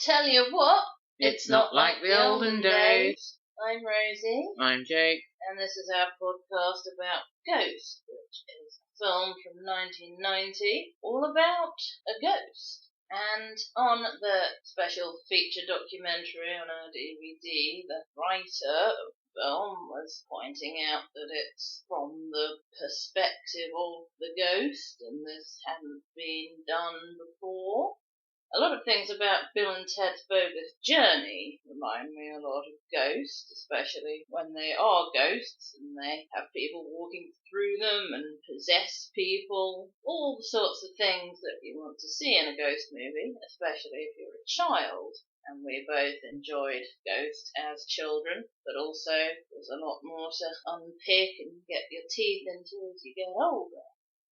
Tell you what, It's not like the olden days. I'm Rosie, I'm Jake. and this is our podcast about Ghost, which is a film from 1990, all about a ghost. And on the special feature documentary on our DVD, the writer of the film was pointing out that it's from the perspective of the ghost, and this hadn't been done before. A lot of things about Bill and Ted's Bogus Journey remind me a lot of Ghost, especially when they are ghosts and they have people walking through them and possess people, all the sorts of things that you want to see in a ghost movie, especially if you're a child. And we both enjoyed Ghost as children, but also there's a lot more to unpick and get your teeth into as you get older.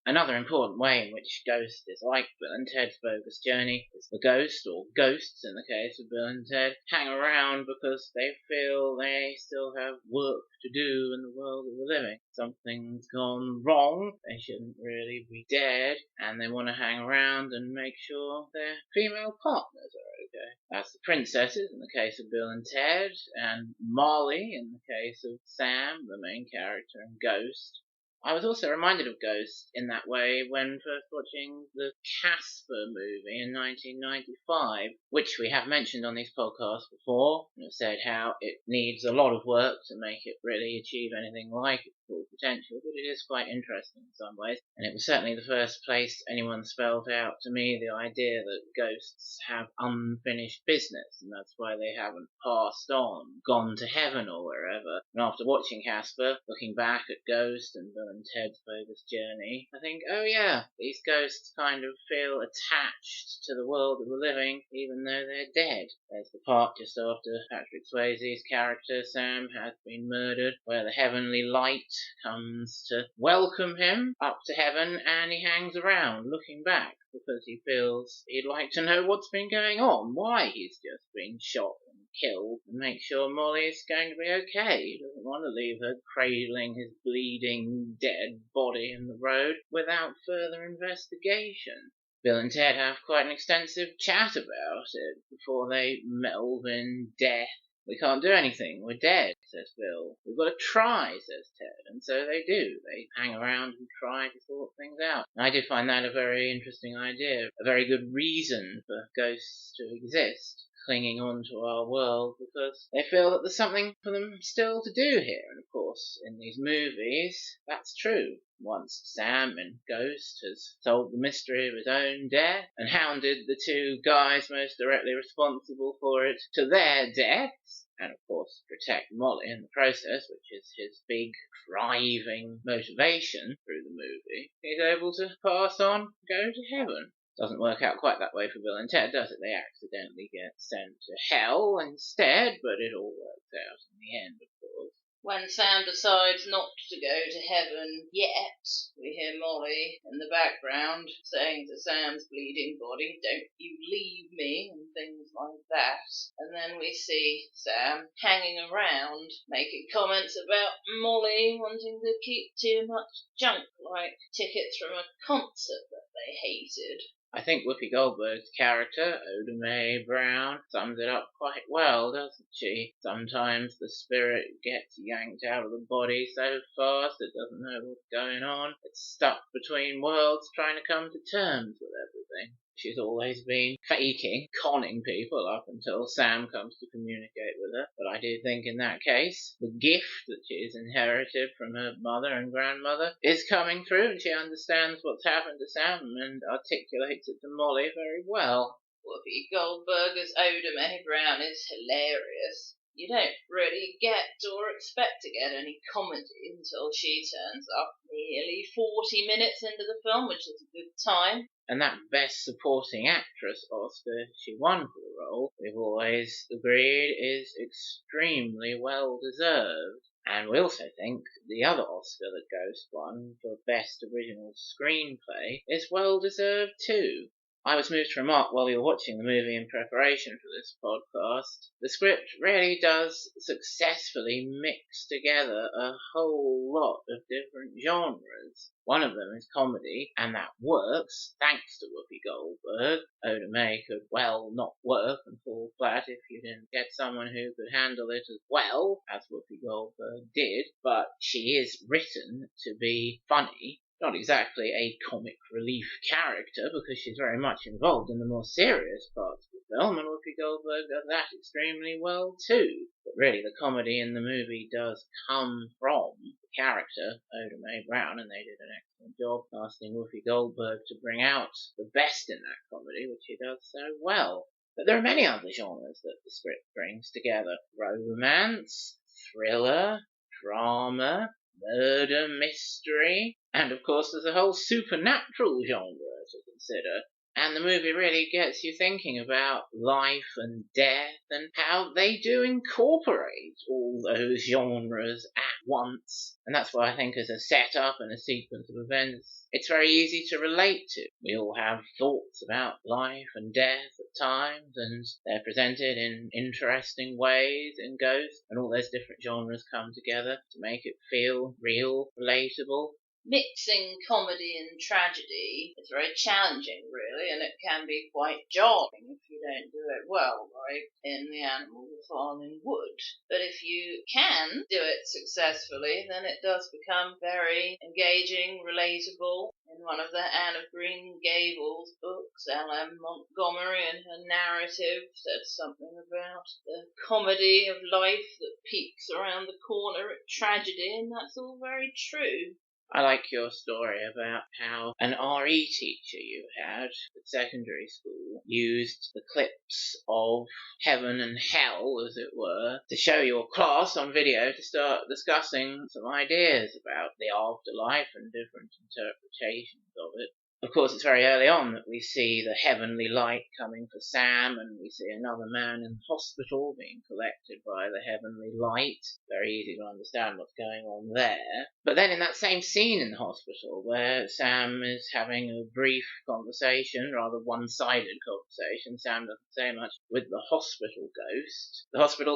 Another important way in which Ghost is like Bill and Ted's Bogus Journey is the ghost, or ghosts in the case of Bill and Ted, hang around because they feel they still have work to do in the world that we're living. Something's gone wrong, they shouldn't really be dead, and they want to hang around and make sure their female partners are okay. That's the princesses in the case of Bill and Ted, and Molly in the case of Sam, the main character in Ghost. I was also reminded of Ghost in that way when first watching the Casper movie in 1995, which we have mentioned on these podcasts before, and have said how it needs a lot of work to make it really achieve anything like its full potential, but it is quite interesting in some ways, and it was certainly the first place anyone spelled out to me the idea that ghosts have unfinished business, and that's why they haven't passed on, gone to heaven or wherever. And after watching Casper, looking back at Ghost and Bill and Ted's Bogus Journey, I think, oh yeah, these ghosts kind of feel attached to the world that we're living, even though they're dead. There's the part just after Patrick Swayze's character, Sam, has been murdered, where the heavenly light comes to welcome him up to heaven, and he hangs around looking back because he feels he'd like to know what's been going on, why he's just been shot and killed, and make sure Molly's going to be okay. He doesn't want to leave her cradling his bleeding dead body in the road without further investigation. Bill and Ted have quite an extensive chat about it before they meld in death. We can't do anything, we're dead, says Bill. We've got to try, says Ted, and so they do. They hang around and try to sort things out. And I did find that a very interesting idea, a very good reason for ghosts to exist, clinging on to our world, because they feel that there's something for them still to do here. And of course, in these movies, that's true. Once Sam in Ghost has solved the mystery of his own death and hounded the two guys most directly responsible for it to their deaths, and of course protect Molly in the process, which is his big driving motivation through the movie, he's able to pass on, go to heaven. Doesn't work out quite that way for Bill and Ted, does it? They accidentally get sent to hell instead, but it all works out in the end, of course. When Sam decides not to go to heaven yet, we hear Molly in the background saying to Sam's bleeding body, "Don't you leave me," and things like that. And then we see Sam hanging around, making comments about Molly wanting to keep too much junk, like tickets from a concert that they hated. I think Whoopi Goldberg's character, Oda Mae Brown, sums it up quite well, doesn't she? Sometimes the spirit gets yanked out of the body so fast it doesn't know what's going on. It's stuck between worlds trying to come to terms with everything. She's always been faking, conning people up until Sam comes to communicate with her. But I do think in that case, the gift that she's inherited from her mother and grandmother is coming through, and she understands what's happened to Sam and articulates it to Molly very well. Whoopi Goldberg as Oda Mae Brown is hilarious. You don't really get or expect to get any comedy until she turns up nearly 40 minutes into the film, which is a good time. And that Best Supporting Actress Oscar she won for the role, we've always agreed, is extremely well deserved. And we also think the other Oscar that Ghost won for Best Original Screenplay is well deserved too. I was moved to remark while we were watching the movie in preparation for this podcast, the script really does successfully mix together a whole lot of different genres. One of them is comedy, and that works thanks to Whoopi Goldberg. Oda May could, well, not work and fall flat if you didn't get someone who could handle it as well as Whoopi Goldberg did, but she is written to be funny. Not exactly a comic relief character, because she's very much involved in the more serious parts of the film, and Whoopi Goldberg does that extremely well too. But really, the comedy in the movie does come from the character, Oda Mae Brown, and they did an excellent job casting Whoopi Goldberg to bring out the best in that comedy, which she does so well. But there are many other genres that the script brings together. Romance, thriller, drama, murder mystery, and of course there's a whole supernatural genre to consider. And the movie really gets you thinking about life and death and how they do incorporate all those genres at once. And that's why I think as a setup and a sequence of events, it's very easy to relate to. We all have thoughts about life and death at times, and they're presented in interesting ways in Ghost, and all those different genres come together to make it feel real, relatable. Mixing comedy and tragedy is very challenging, really, and it can be quite jarring if you don't do it well, like in The Animal That Fell in Wood. But if you can do it successfully, then it does become very engaging, relatable. In one of the Anne of Green Gables books, L.M. Montgomery in her narrative said something about the comedy of life that peeks around the corner at tragedy, and that's all very true. I like your story about how an RE teacher you had at secondary school used the clips of heaven and hell, as it were, to show your class on video to start discussing some ideas about the afterlife and different interpretations of it. Of course, it's very early on that we see the heavenly light coming for Sam, and we see another man in hospital being collected by the heavenly light. Very easy to understand what's going on there. But then in that same scene in the hospital, where Sam is having a brief conversation, rather one-sided conversation, Sam doesn't say much, with the hospital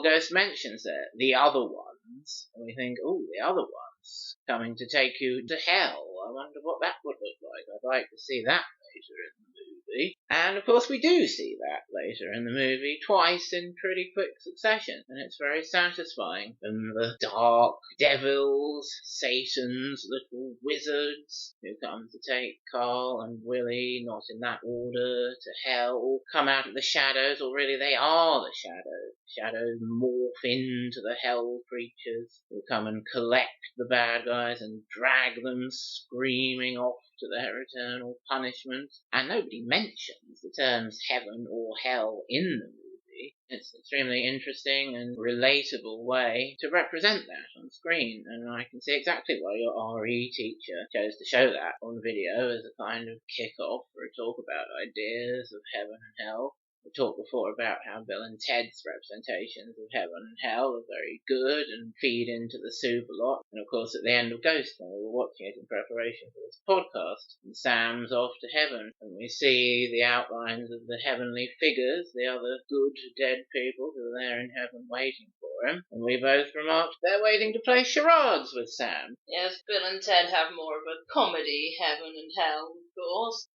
ghost mentions it, the other ones, and we think, oh, the other ones coming to take you to hell. I wonder what that would look like. I'd like to see that later in the movie. And of course we do see that later in the movie, twice in pretty quick succession, and it's very satisfying. And the dark devils, Satan's little wizards, who come to take Carl and Willie, not in that order, to hell, come out of the shadows, or really they are the shadows. Shadows morph into the hell creatures who come and collect the bad guys and drag them screaming off to their eternal punishment. And nobody mentions the terms heaven or hell in the movie. It's an extremely interesting and relatable way to represent that on screen, and I can see exactly why your RE teacher chose to show that on video as a kind of kick-off for a talk about ideas of heaven and hell. We talked before about how Bill and Ted's representations of heaven and hell are very good and feed into the soup a lot. And of course at the end of Ghost, when we were watching it in preparation for this podcast, and Sam's off to heaven, and we see the outlines of the heavenly figures, the other good dead people who are there in heaven waiting for him. And we both remarked they're waiting to play charades with Sam. Yes, Bill and Ted have more of a comedy heaven and hell, of course.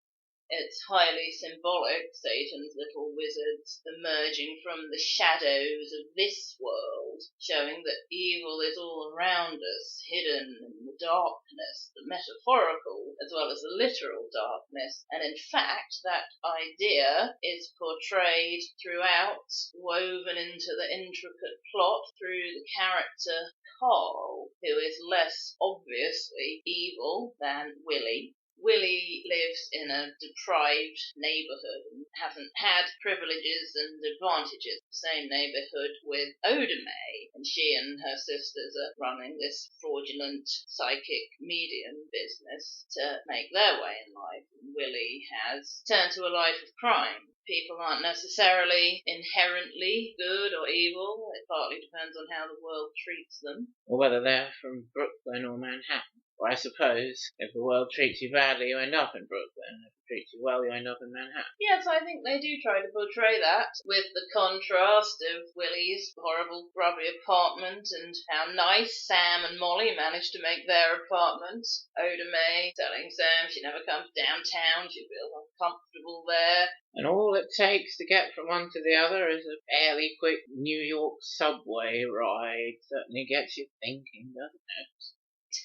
It's highly symbolic, Satan's little wizards emerging from the shadows of this world, showing that evil is all around us, hidden in the darkness, the metaphorical as well as the literal darkness. And in fact, that idea is portrayed throughout, woven into the intricate plot through the character Carl, who is less obviously evil than Willie. Willie lives in a deprived neighbourhood and hasn't had privileges and advantages. Same neighbourhood with Oda Mae, and she and her sisters are running this fraudulent psychic medium business to make their way in life. And Willie has turned to a life of crime. People aren't necessarily inherently good or evil. It partly depends on how the world treats them. Or whether they're from Brooklyn or Manhattan. Well, I suppose if the world treats you badly, you end up in Brooklyn. If it treats you well, you end up in Manhattan. Yes, I think they do try to portray that, with the contrast of Willie's horrible, grubby apartment and how nice Sam and Molly managed to make their apartment. Oda Mae telling Sam she never comes downtown, she feels uncomfortable there. And all it takes to get from one to the other is a fairly quick New York subway ride. Certainly gets you thinking, doesn't it?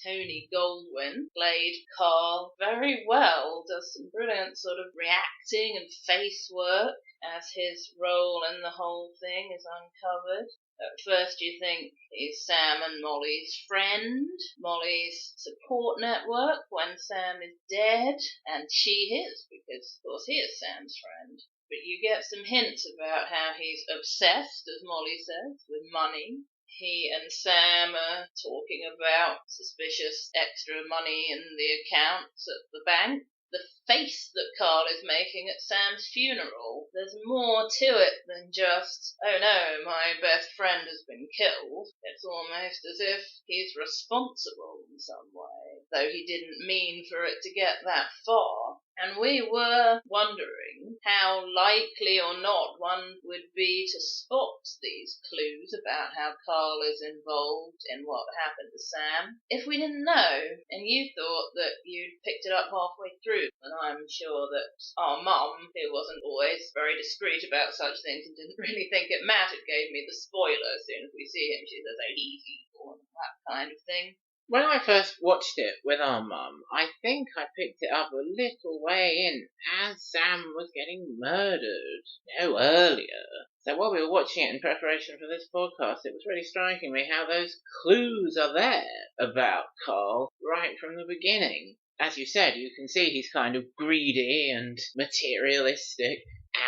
Tony Goldwyn played Carl very well, does some brilliant sort of reacting and face work as his role in the whole thing is uncovered. At first you think he's Sam and Molly's friend, Molly's support network when Sam is dead, and she is, because of course he is Sam's friend. But you get some hints about how he's obsessed, as Molly says, with money. He and Sam are talking about suspicious extra money in the accounts at the bank. The face that Carl is making at Sam's funeral, there's more to it than just, oh no, my best friend has been killed. It's almost as if he's responsible in some way, though he didn't mean for it to get that far. And we were wondering how likely or not one would be to spot these clues about how Carl is involved in what happened to Sam if we didn't know. And you thought that you'd picked it up halfway through. And I'm sure that our mum, who wasn't always very discreet about such things and didn't really think it mattered, gave me the spoiler as soon as we see him. She says, "Oh, he's evil," and that kind of thing. When I first watched it with our mum, I think I picked it up a little way in as Sam was getting murdered. No earlier. So while we were watching it in preparation for this podcast, it was really striking me how those clues are there about Carl right from the beginning. As you said, you can see he's kind of greedy and materialistic,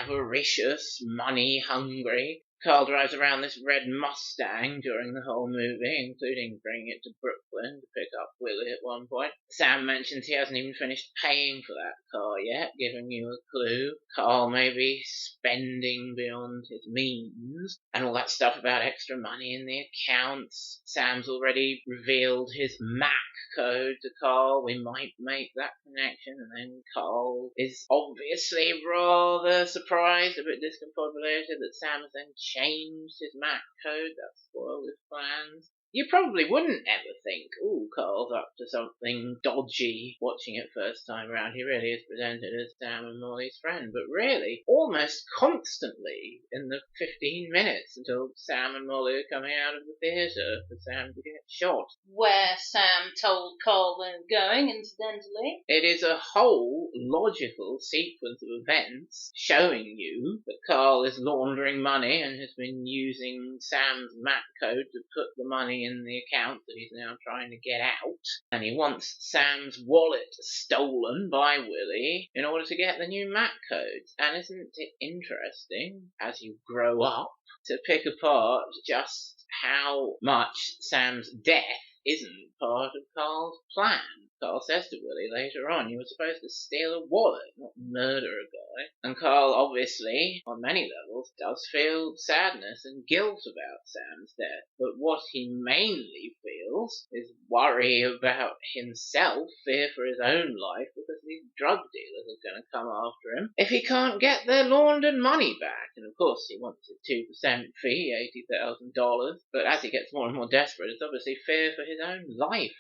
avaricious, money hungry. Carl drives around this red Mustang during the whole movie, including bringing it to Brooklyn to pick up Willie at one point. Sam mentions he hasn't even finished paying for that car yet, giving you a clue. Carl may be spending beyond his means, and all that stuff about extra money in the accounts. Sam's already revealed his Mac code to Carl. We might make that connection, and then Carl is obviously rather surprised, a bit discombobulated that Sam has then changed his Mac code. That spoiled his plans. You probably wouldn't ever think, ooh, Carl's up to something dodgy watching it first time around. He really is presented as Sam and Molly's friend, but really, almost constantly in the 15 minutes until Sam and Molly are coming out of the theatre for Sam to get shot. Where Sam told Carl they were going, incidentally. It is a whole logical sequence of events showing you that Carl is laundering money and has been using Sam's Mac code to put the money in the account that he's now trying to get out, and he wants Sam's wallet stolen by Willie in order to get the new Mac codes. And isn't it interesting, as you grow up, to pick apart just how much Sam's death isn't part of Carl's plan? Carl says to Willie later on, you were supposed to steal a wallet, not murder a guy. And Carl obviously, on many levels, does feel sadness and guilt about Sam's death. But what he mainly feels is worry about himself, fear for his own life, because these drug dealers are going to come after him if he can't get their laundered money back. And of course he wants a 2% fee, $80,000. But as he gets more and more desperate, it's obviously fear for his own life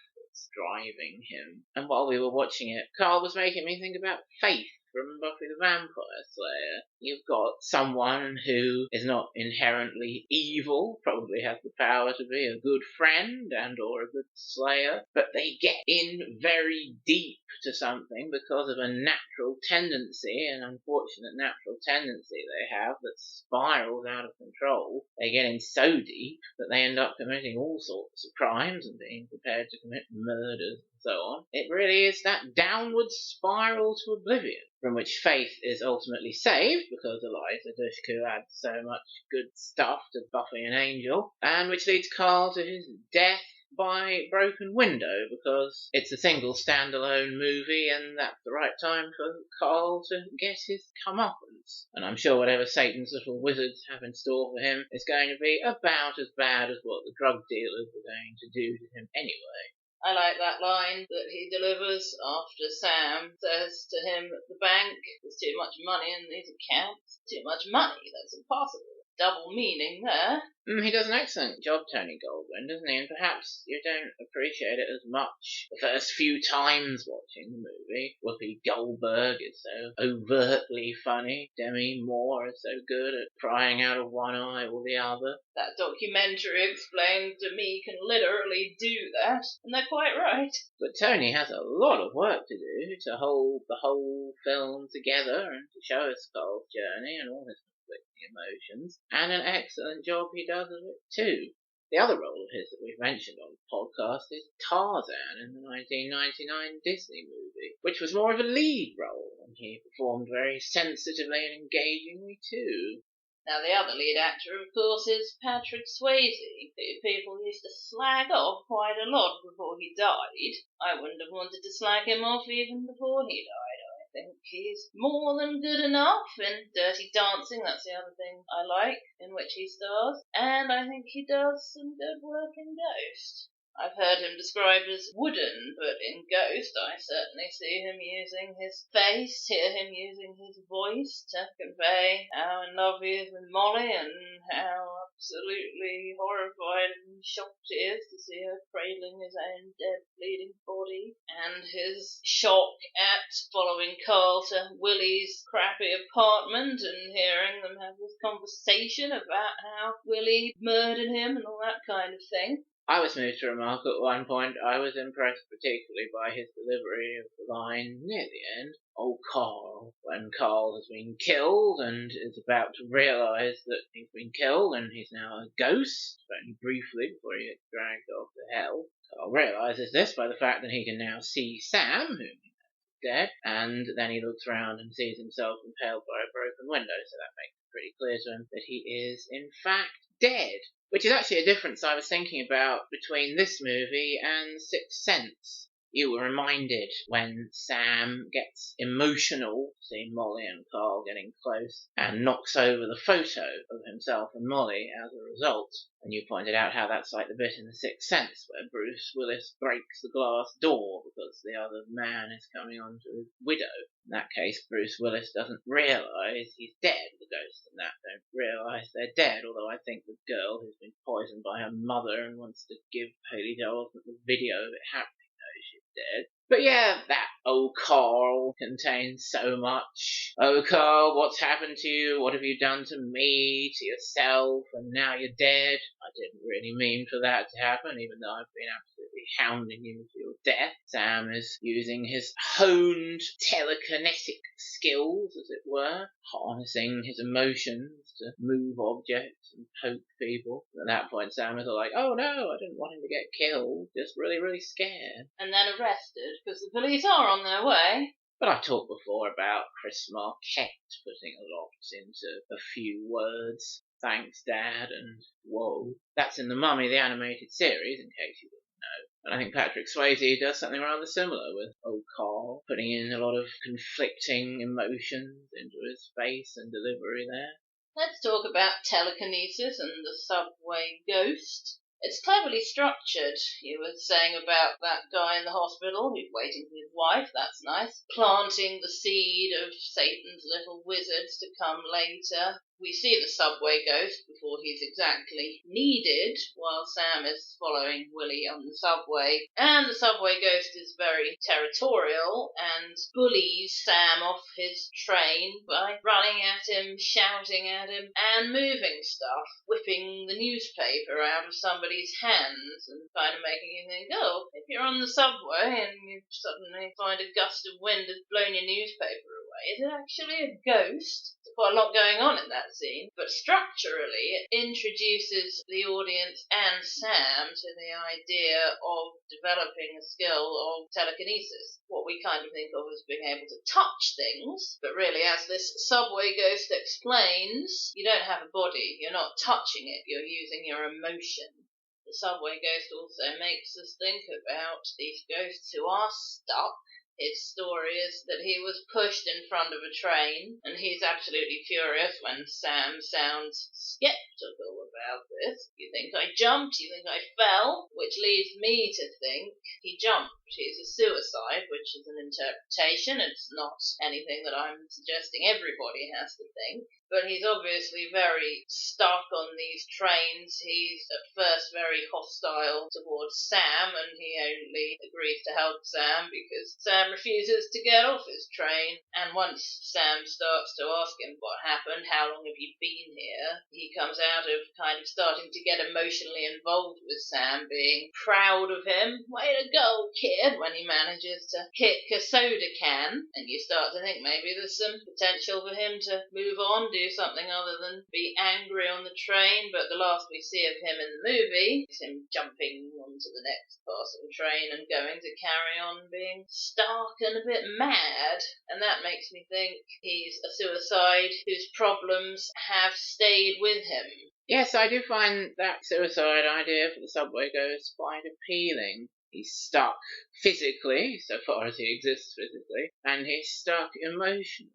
driving him. And while we were watching it, Carl was making me think about Faith from Buffy the Vampire Slayer. You've got someone who is not inherently evil, probably has the power to be a good friend and or a good slayer, but they get in very deep to something because of a natural tendency, an unfortunate natural tendency they have that spirals out of control. They get in so deep that they end up committing all sorts of crimes and being prepared to commit murders and so on. It really is that downward spiral to oblivion, from which Faith is ultimately saved because Eliza Dushku adds so much good stuff to Buffy and Angel, and which leads Carl to his death by broken window, because it's a single standalone movie and that's the right time for Carl to get his comeuppance. And I'm sure whatever Satan's little wizards have in store for him is going to be about as bad as what the drug dealers were going to do to him anyway. I like that line that he delivers after Sam says to him at the bank, there's too much money in these accounts. Too much money, that's impossible. Double meaning there. He does an excellent job, Tony Goldwyn, doesn't he? And perhaps you don't appreciate it as much the first few times watching the movie. Whoopi Goldberg is so overtly funny. Demi Moore is so good at crying out of one eye or the other. That documentary explains Demi can literally do that, and they're quite right. But Tony has a lot of work to do to hold the whole film together and to show us Carl's journey and all his conflicting emotions, and an excellent job he does of it too. The other role of his that we've mentioned on the podcast is Tarzan in the 1999 Disney movie, which was more of a lead role, and he performed very sensitively and engagingly too. Now, the other lead actor, of course, is Patrick Swayze, who people used to slag off quite a lot before he died. I wouldn't have wanted to slag him off even before he died. I think he's more than good enough in Dirty Dancing, that's the other thing I like, in which he stars, and I think he does some good work in Ghost. I've heard him described as wooden, but in Ghost I certainly see him using his face, hear him using his voice to convey how in love he is with Molly and how absolutely horrified and shocked he is to see her cradling his own dead, bleeding body, and his shock at following Carl to Willie's crappy apartment and hearing them have this conversation about how Willie murdered him and all that kind of thing. I was moved to remark at one point I was impressed particularly by his delivery of the line near the end, "Oh, Carl," when Carl has been killed and is about to realise that he's been killed and he's now a ghost, only briefly before he gets dragged off to hell. Carl realises this by the fact that he can now see Sam, whom he knows is dead, and then he looks round and sees himself impaled by a broken window, so that makes it pretty clear to him that he is, in fact, dead. Which is actually a difference I was thinking about between this movie and Sixth Sense. You were reminded when Sam gets emotional, seeing Molly and Carl getting close, and knocks over the photo of himself and Molly as a result. And you pointed out how that's like the bit in The Sixth Sense where Bruce Willis breaks the glass door because the other man is coming on to his widow. In that case, Bruce Willis doesn't realise he's dead. The ghosts in that don't realise they're dead, although I think the girl who's been poisoned by her mother and wants to give Haley Joel Osment the video of it happening knows she's dead. But yeah, that "Oh, Carl" contains so much. "Oh, Carl, what's happened to you? What have you done to me, to yourself, and now you're dead? I didn't really mean for that to happen, even though I've been absolutely hounding you for your death." Sam is using his honed telekinetic skills, as it were, harnessing his emotions to move objects and poke people. At that point, Sam is all like, "Oh no, I didn't want him to get killed, just really, really scared." And then arrested, because the police are on their way. But I've talked before about Chris Marquette putting a lot into a few words. "Thanks, Dad," and "Whoa." That's in The Mummy, the animated series, in case you didn't know. And I think Patrick Swayze does something rather similar with "Oh, Carl," putting in a lot of conflicting emotions into his face and delivery there. Let's talk about telekinesis and the subway ghost. It's cleverly structured. You were saying about that guy in the hospital who's waiting for his wife, that's nice. Planting the seed of Satan's little wizards to come later. We see the subway ghost before he's exactly needed, while Sam is following Willie on the subway. And the subway ghost is very territorial and bullies Sam off his train by running at him, shouting at him, and moving stuff, whipping the newspaper out of somebody's hands and kind of making you think, oh, if you're on the subway and you suddenly find a gust of wind has blown your newspaper away, is it actually a ghost? There's quite a lot going on in that scene, but structurally it introduces the audience and Sam to the idea of developing a skill of telekinesis, what we kind of think of as being able to touch things, but really, as this subway ghost explains, you don't have a body, you're not touching it, you're using your emotion. The subway ghost also makes us think about these ghosts who are stuck His story is that he was pushed in front of a train, and he's absolutely furious when Sam sounds skeptical about this. You think I jumped? You think I fell? Which leads me to think he jumped. It's a suicide, which is an interpretation. It's not anything that I'm suggesting everybody has to think. But he's obviously very stuck on these trains. He's at first very hostile towards Sam, and he only agrees to help Sam because Sam refuses to get off his train. And once Sam starts to ask him what happened, how long have you been here, he comes out of kind of starting to get emotionally involved with Sam, being proud of him. Way to go, kid, when he manages to kick a soda can. And you start to think maybe there's some potential for him to move on, do something other than be angry on the train. But the last we see of him in the movie is him jumping onto the next passing train and going to carry on being stark and a bit mad. And that makes me think he's a suicide whose problems have stayed with him. Yes, I do find that suicide idea for the subway ghost quite appealing. He's stuck physically, so far as he exists physically, and he's stuck emotionally.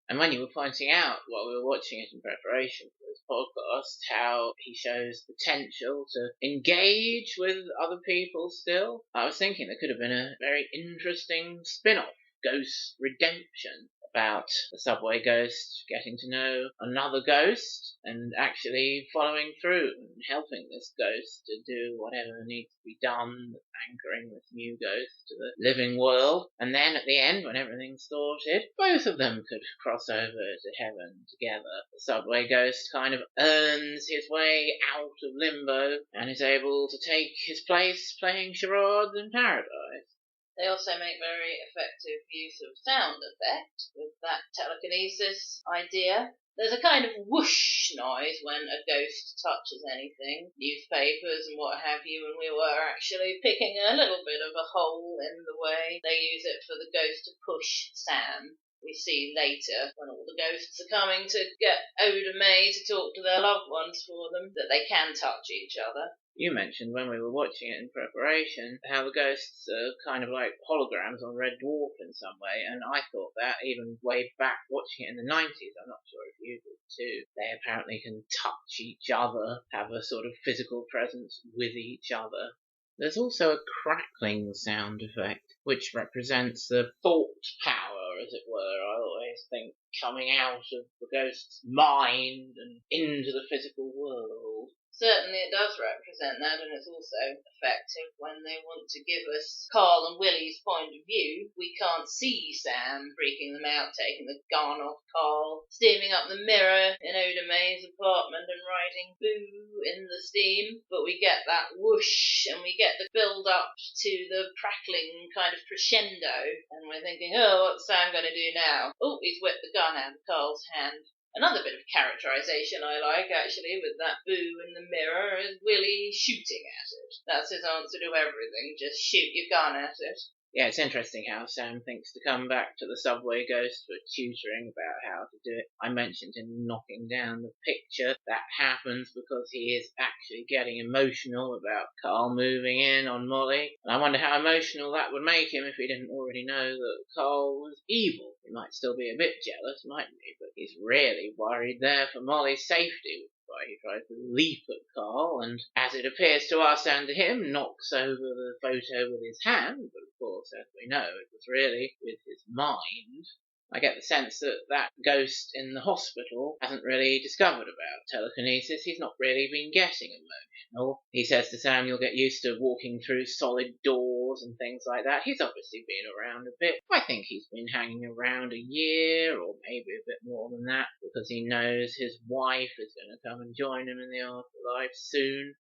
And when you were pointing out while we were watching it in preparation for this podcast, how he shows potential to engage with other people still, I was thinking there could have been a very interesting spin-off, Ghost Redemption, about the subway ghost getting to know another ghost and actually following through and helping this ghost to do whatever needs to be done, anchoring this new ghost to the living world. And then at the end, when everything's sorted, both of them could cross over to heaven together. The subway ghost kind of earns his way out of limbo and is able to take his place playing charades in paradise. They also make very effective use of sound effect with that telekinesis idea. There's a kind of whoosh noise when a ghost touches anything, newspapers and what have you, and we were actually picking a little bit of a hole in the way they use it for the ghost to push Sam. We see later, when all the ghosts are coming to get Oda May to talk to their loved ones for them, that they can touch each other. You mentioned when we were watching it in preparation how the ghosts are kind of like holograms on Red Dwarf in some way, and I thought that even way back watching it in the 90s. I'm not sure if you did too. They apparently can touch each other, have a sort of physical presence with each other. There's also a crackling sound effect, which represents the thought power, as it were. I always think coming out of the ghost's mind and into the physical world. Certainly it does represent that, and it's also effective when they want to give us Carl and Willie's point of view. We can't see Sam freaking them out, taking the gun off Carl, steaming up the mirror in Oda May's apartment and writing boo in the steam, but we get that whoosh and we get the build up to the crackling kind of crescendo, and we're thinking, oh, what's Sam going to do now? Oh, he's whipped the gun out of Carl's hand. Another bit of characterisation I like, actually, with that boo in the mirror, is Willie shooting at it. That's his answer to everything, just shoot your gun at it. Yeah, it's interesting how Sam thinks to come back to the subway ghost for tutoring about how to do it. I mentioned him knocking down the picture. That happens because he is actually getting emotional about Carl moving in on Molly. And I wonder how emotional that would make him if he didn't already know that Carl was evil. He might still be a bit jealous, mightn't he? But he's really worried there for Molly's safety. Why he tries to leap at Carl, and as it appears to us and to him, knocks over the photo with his hand, but of course, as we know, it was really with his mind. I get the sense that that ghost in the hospital hasn't really discovered about telekinesis. He's not really been getting emotional. He says to Sam, you'll get used to walking through solid doors and things like that. He's obviously been around a bit. I think he's been hanging around a year or maybe a bit more than that because he knows his wife is going to come and join him in the afterlife soon.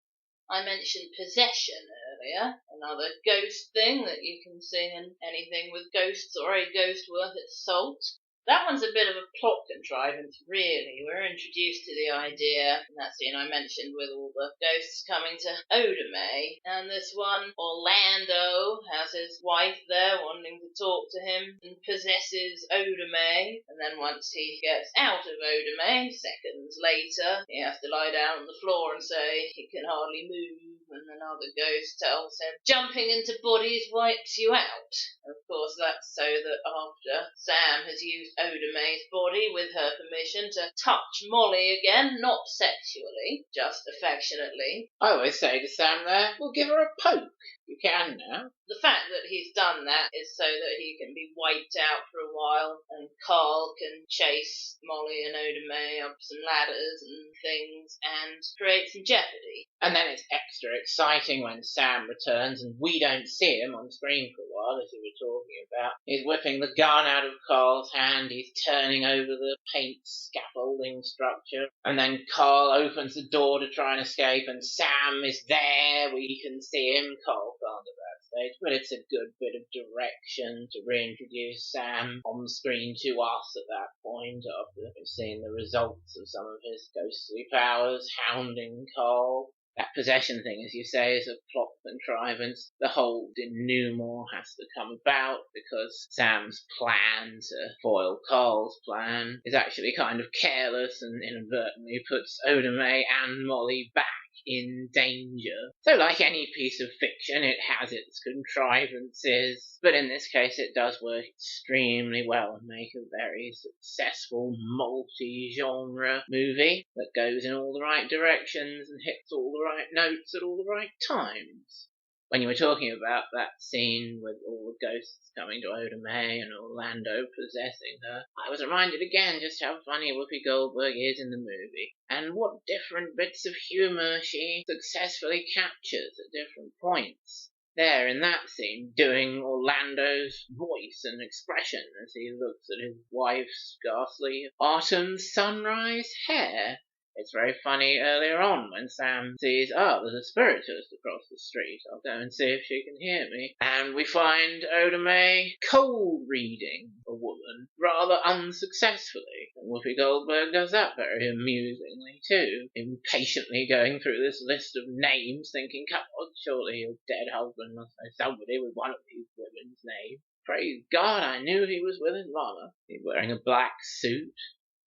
I mentioned possession earlier, another ghost thing that you can see in anything with ghosts or a ghost worth its salt. That one's a bit of a plot contrivance, really. We're introduced to the idea in that scene I mentioned with all the ghosts coming to Odame, and this one, Orlando, has his wife there wanting to talk to him and possesses Odame, and then once he gets out of Odame, seconds later, he has to lie down on the floor and say he can hardly move, and another ghost tells him, jumping into bodies wipes you out. Of course, that's so that after Sam has used Oda Mae's body with her permission to touch Molly again, not sexually, just affectionately. I always say to Sam there, we'll give her a poke. You can now. The fact that he's done that is so that he can be wiped out for a while, and Carl can chase Molly and Oda Mae up some ladders and things and create some jeopardy. And then it's extra exciting when Sam returns and we don't see him on screen for a while, as you were talking about. He's whipping the gun out of Carl's hand, he's turning over the paint scaffolding structure, and then Carl opens the door to try and escape, and Sam is there, we can see him. Carl can't at that stage, but it's a good bit of direction to reintroduce Sam on screen to us at that point, after we've seen the results of some of his ghostly powers hounding Carl. That possession thing, as you say, is a plot contrivance. The whole denouement has to come about because Sam's plan to foil Carl's plan is actually kind of careless and inadvertently puts Oda Mae and Molly back in danger. So like any piece of fiction, it has its contrivances, but in this case it does work extremely well and make a very successful multi-genre movie that goes in all the right directions and hits all the right notes at all the right times. When you were talking about that scene with all the ghosts coming to Oda Mae and Orlando possessing her, I was reminded again just how funny Whoopi Goldberg is in the movie, and what different bits of humour she successfully captures at different points. There in that scene, doing Orlando's voice and expression as he looks at his wife's ghastly autumn sunrise hair. It's very funny earlier on when Sam sees, there's a spiritist across the street. I'll go and see if she can hear me. And we find Oda Mae cold reading a woman rather unsuccessfully. And Whoopi Goldberg does that very amusingly too, impatiently going through this list of names, thinking, come on, surely your dead husband must know somebody with one of these women's names. Praise God, I knew he was with his mama. He's wearing a black suit.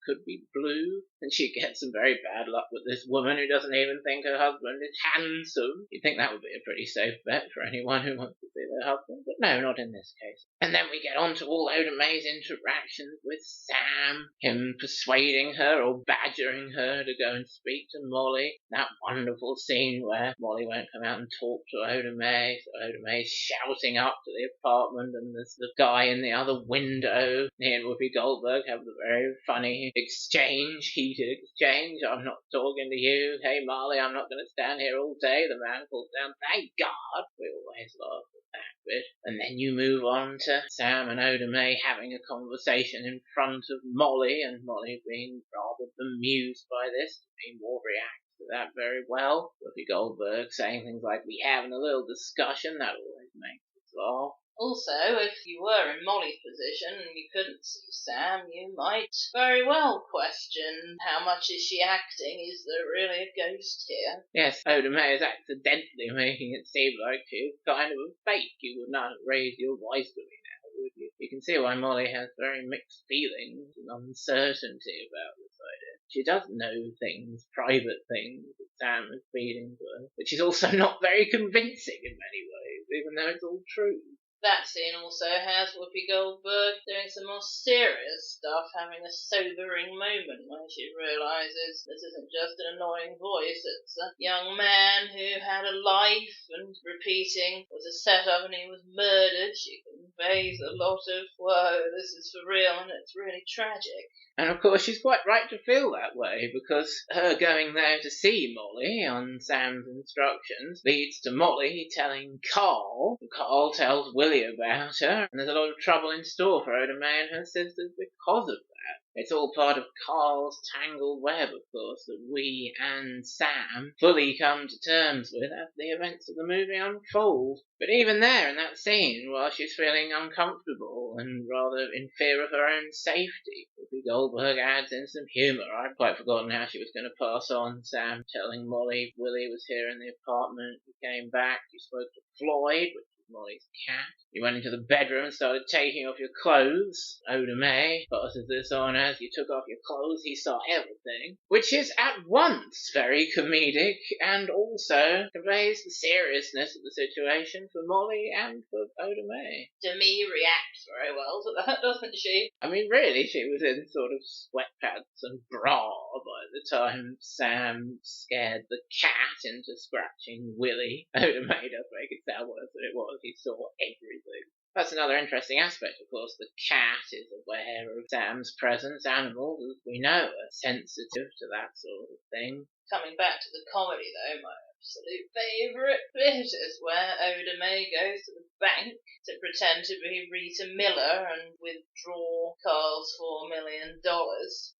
Could be blue, and she gets some very bad luck with this woman who doesn't even think her husband is handsome. You'd think that would be a pretty safe bet for anyone who wants to see their husband, but no, not in this case. And then we get on to all Oda Mae's interactions with Sam, him persuading her or badgering her to go and speak to Molly. That wonderful scene where Molly won't come out and talk to Oda Mae, so Oda Mae's shouting up to the apartment, and there's the guy in the other window. He and Whoopi Goldberg have the very funny heated exchange. I'm not talking to you. Hey, Molly, I'm not going to stand here all day. The man calls down, thank God. We always laugh at that bit. And then you move on to Sam and Oda Mae having a conversation in front of Molly, and Molly being rather bemused by this. More reacts to that very well. Whoopi Goldberg saying things like, we having a little discussion. That always makes us laugh. Also, if you were in Molly's position and you couldn't see Sam, you might very well question how much is she acting? Is there really a ghost here? Yes, Oda Mae is accidentally making it seem like she's kind of a fake. You would not raise your voice to me now, would you? You can see why Molly has very mixed feelings and uncertainty about this idea. She does know things, private things, that Sam is feeding to her, but she's also not very convincing in many ways, even though it's all true. That scene also has Whoopi Goldberg doing some more serious stuff, having a sobering moment when she realises this isn't just an annoying voice, it's a young man who had a life, and repeating was a setup and he was murdered. She conveys a lot of, whoa, this is for real and it's really tragic. And of course she's quite right to feel that way, because her going there to see Molly on Sam's instructions leads to Molly telling Carl. Carl tells Willie about her, and there's a lot of trouble in store for Oda Mae and her sisters because of that. It's all part of Carl's tangled web, of course, that we and Sam fully come to terms with as the events of the movie unfold. But even there, in that scene, while she's feeling uncomfortable and rather in fear of her own safety, Whoopi Goldberg adds in some humour. I'd quite forgotten how she was going to pass on Sam telling Molly Willie was here in the apartment. He came back, he spoke to Floyd, which was Molly's cat. You went into the bedroom and started taking off your clothes. Oda May passes this on as you took off your clothes, he saw everything. Which is at once very comedic and also conveys the seriousness of the situation for Molly and for Oda May. Demi reacts very well to that, doesn't she? I mean, really, she was in sort of sweatpants and bra by the time Sam scared the cat into scratching Willie. Oda May does make it sound worse than it was. He saw everything. That's another interesting aspect, of course. The cat is aware of Sam's presence. Animals, as we know, are sensitive to that sort of thing. Coming back to the comedy, though, my absolute favourite bit is where Oda May goes to the bank to pretend to be Rita Miller and withdraw Carl's $4 million.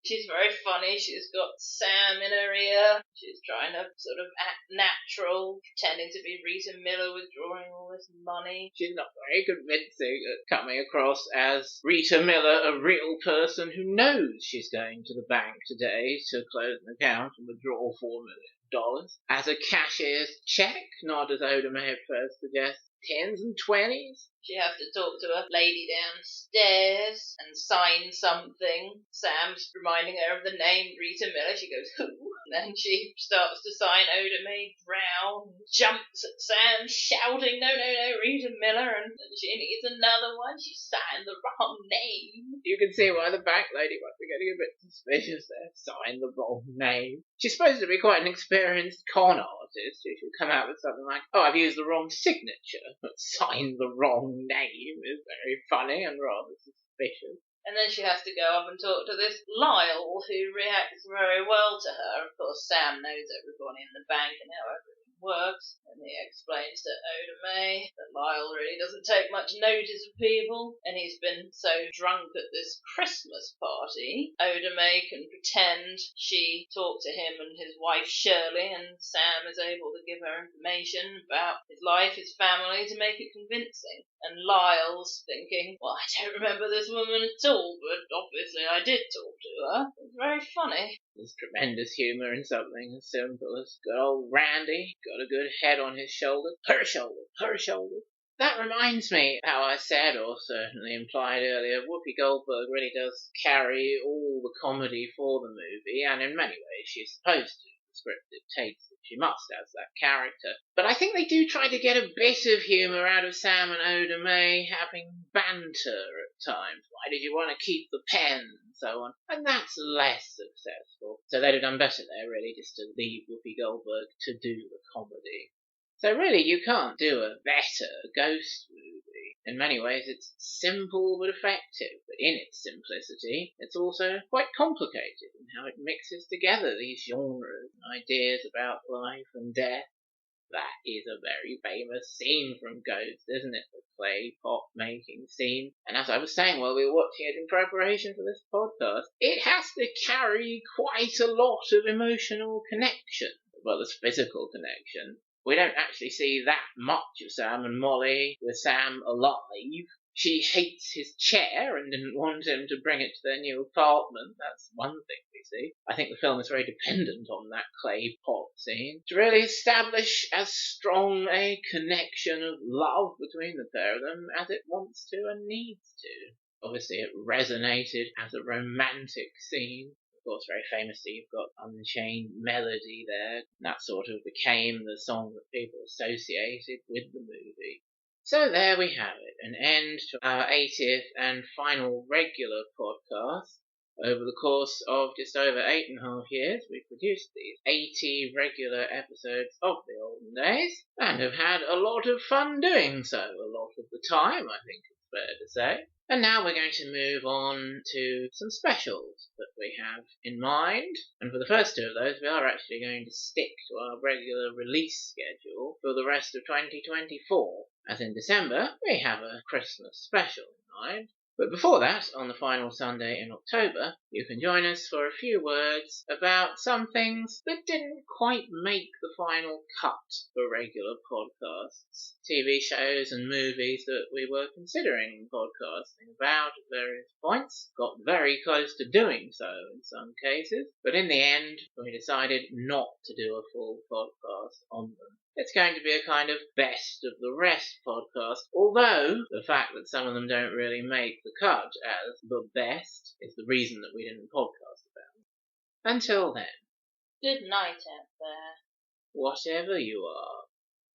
She's very funny. She's got Sam in her ear. She's trying to sort of act natural, pretending to be Rita Miller withdrawing all this money. She's not very convincing at coming across as Rita Miller, a real person who knows she's going to the bank today to close an account and withdraw $4 million. As a cashier's check, not as Oda may have first suggested, 10s and 20s. She has to talk to a lady downstairs and sign something. Sam's reminding her of the name Rita Miller. She goes, who? And then she starts to sign Oda May Brown, jumps at Sam, shouting, no, Rita Miller, and she needs another one. She signed the wrong name. You can see why the bank lady must be getting a bit suspicious there. Signed the wrong name. She's supposed to be quite an experienced con artist. She should come out with something like, oh, I've used the wrong signature, but signed the wrong name is very funny and rather suspicious. And then she has to go up and talk to this Lyle, who reacts very well to her. Of course, Sam knows everybody in the bank and how everything works, and he explains to Oda May that Lyle really doesn't take much notice of people, and he's been so drunk at this Christmas party, Oda May can pretend she talked to him and his wife Shirley, and Sam is able to give her information about his life, his family, to make it convincing. And Lyle's thinking, well, I don't remember this woman at all, but obviously I did talk to her. It's very funny. There's tremendous humour in something as simple as good old Randy, got a good head on his shoulders. Her shoulders. That reminds me how I said, or certainly implied earlier, Whoopi Goldberg really does carry all the comedy for the movie, and in many ways she's supposed to. The script dictates that she must as that character. But I think they do try to get a bit of humour out of Sam and Oda May having banter at times. Why did you want to keep the pen? And so on. And that's less successful. So they'd have done better there, really, just to leave Whoopi Goldberg to do the comedy. So really, you can't do a better ghost movie. In many ways, it's simple but effective, but in its simplicity, it's also quite complicated in how it mixes together these genres and ideas about life and death. That is a very famous scene from Ghost, isn't it? The clay pot making scene. And as I was saying while we were watching it in preparation for this podcast, it has to carry quite a lot of emotional connection, as well as physical connection. We don't actually see that much of Sam and Molly with Sam alive. She hates his chair and didn't want him to bring it to their new apartment. That's one thing we see. I think the film is very dependent on that clay pot scene to really establish as strong a connection of love between the pair of them as it wants to and needs to. Obviously, it resonated as a romantic scene. Of course, very famously, you've got Unchained Melody there. That sort of became the song that people associated with the movie. So there we have it, an end to our 80th and final regular podcast. Over the course of just over 8.5 years, we've produced these 80 regular episodes of the Olden Days, and have had a lot of fun doing so, a lot of the time, I think it's fair to say. And now we're going to move on to some specials that we have in mind. And for the first two of those, we are actually going to stick to our regular release schedule for the rest of 2024. As in December, we have a Christmas special in mind. But before that, on the final Sunday in October, you can join us for a few words about some things that didn't quite make the final cut for regular podcasts. TV shows and movies that we were considering podcasting about at various points, got very close to doing so in some cases, but in the end we decided not to do a full podcast on them. It's going to be a kind of best of the rest podcast, although the fact that some of them don't really make the cut as the best is the reason that we didn't podcast about them. Until then, Good night out there. whatever you are.